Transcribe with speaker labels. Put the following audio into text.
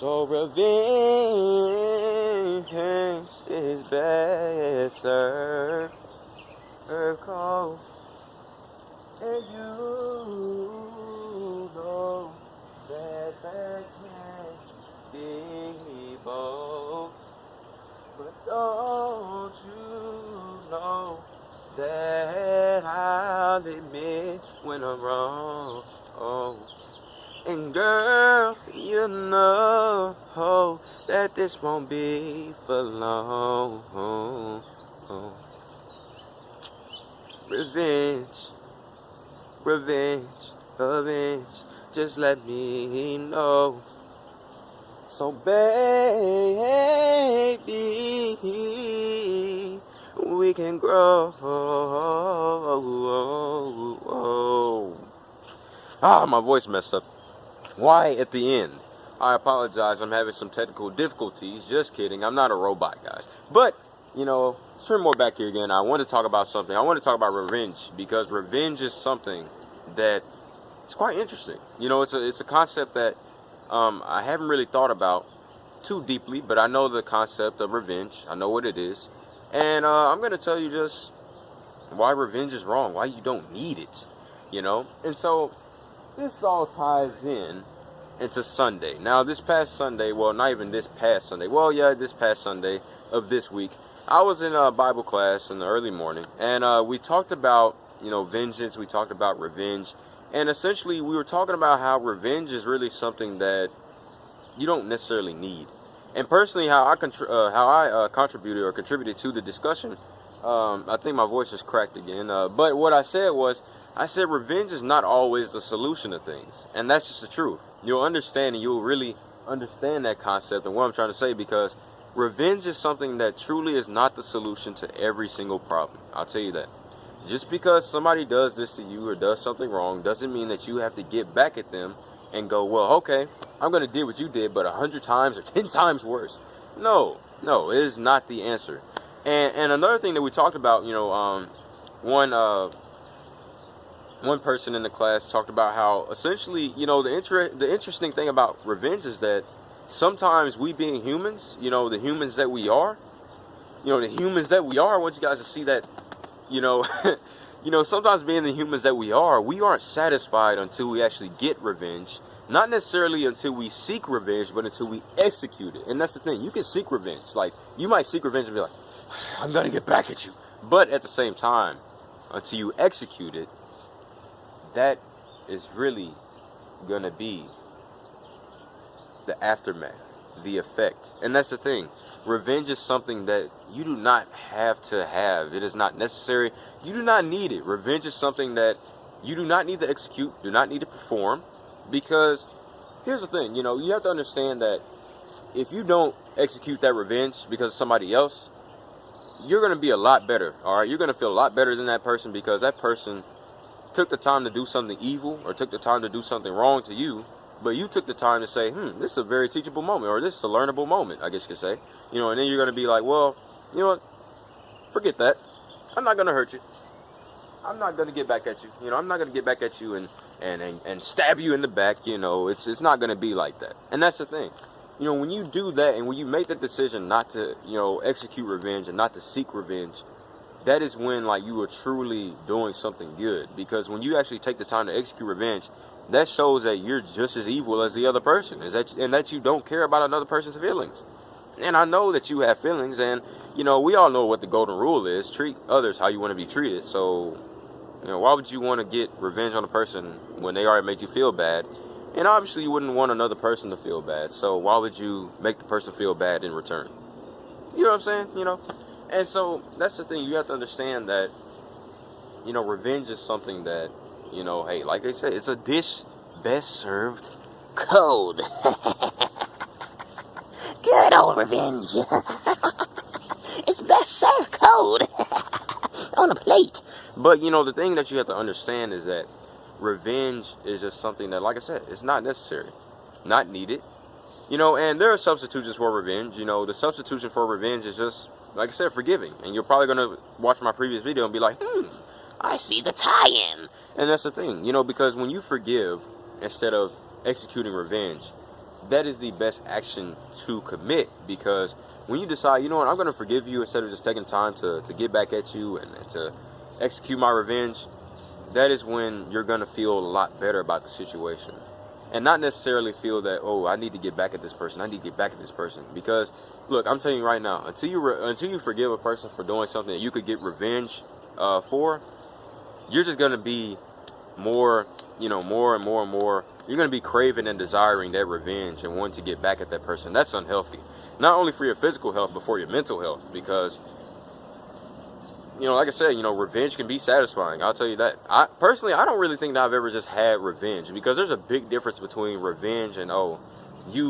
Speaker 1: So revenge is best served cold, and you know that can be bold, but don't you know that I'll admit when I'm wrong? Oh. And girl, you know that this won't be for long. Revenge, revenge, just let me know. So baby, we can grow. My voice messed up. Why at the end? I apologize, I'm having some technical difficulties. Just kidding, I'm not a robot, guys. But, let's turn more back here again. I want to talk about something. I want to talk about revenge, because revenge is something that is quite interesting. It's a concept that I haven't really thought about too deeply, but I know the concept of revenge. I know what it is. And I'm going to tell you just why revenge is wrong, why you don't need it, And so this all ties into Sunday. Now, this past Sunday, well, not even this past Sunday. Well, yeah, this past Sunday of this week, I was in a Bible class in the early morning, and we talked about, vengeance. We talked about revenge, and essentially we were talking about how revenge is really something that you don't necessarily need. And personally, how I contributed to the discussion, I think my voice is cracked again. But what I said was, revenge is not always the solution to things. And that's just the truth. You'll understand, and you'll really understand that concept and what I'm trying to say, because revenge is something that truly is not the solution to every single problem. I'll tell you that. Just because somebody does this to you or does something wrong doesn't mean that you have to get back at them and go, well, okay, I'm going to do what you did, but 100 times or 10 times worse. No, it is not the answer. And another thing that we talked about, one person in the class talked about how essentially, the interesting thing about revenge is that sometimes we being humans, the humans that we are, I want you guys to see that, sometimes being the humans that we aren't satisfied until we actually get revenge. Not necessarily until we seek revenge, but until we execute it. And that's the thing. You can seek revenge. Like, you might seek revenge and be like, I'm going to get back at you. But at the same time, until you execute it, that is really going to be the aftermath, the effect. And that's the thing. Revenge is something that you do not have to have. It is not necessary. You do not need it. Revenge is something that you do not need to execute, do not need to perform. Because here's the thing, you have to understand that if you don't execute that revenge because of somebody else, you're going to be a lot better, all right? You're going to feel a lot better than that person, because that person took the time to do something evil or took the time to do something wrong to you, but you took the time to say, this is a very teachable moment, or this is a learnable moment, I guess you could say. And then you're going to be like, well, you know what? Forget that. I'm not going to hurt you. I'm not going to get back at you. I'm not going to get back at you and stab you in the back. It's not going to be like that. And that's the thing. When you do that and when you make the decision not to, execute revenge and not to seek revenge, that is when, you are truly doing something good. Because when you actually take the time to execute revenge, that shows that you're just as evil as the other person. And that you don't care about another person's feelings. And I know that you have feelings, and, we all know what the golden rule is. Treat others how you want to be treated. So, why would you want to get revenge on a person when they already made you feel bad? And obviously you wouldn't want another person to feel bad. So why would you make the person feel bad in return? You know what I'm saying? And so that's the thing. You have to understand that, revenge is something that, hey, like they say, it's a dish best served cold. Good old revenge. It's best served cold on a plate. But, the thing that you have to understand is that revenge is just something that, like I said, it's not necessary, not needed. And there are substitutions for revenge. The substitution for revenge is just, like I said, forgiving. And you're probably going to watch my previous video and be like, I see the tie-in. And that's the thing, because when you forgive instead of executing revenge, that is the best action to commit, because when you decide, you know what, I'm going to forgive you instead of just taking time to get back at you and to execute my revenge, that is when you're going to feel a lot better about the situation. And not necessarily feel that, oh, I need to get back at this person. I need to get back at this person. Because, look, I'm telling you right now, until you forgive a person for doing something that you could get revenge for, you're just going to be more, more and more and more. You're going to be craving and desiring that revenge and wanting to get back at that person. That's unhealthy. Not only for your physical health, but for your mental health. Because, like I said, revenge can be satisfying. I'll tell you that. I don't really think that I've ever just had revenge, because there's a big difference between revenge and, you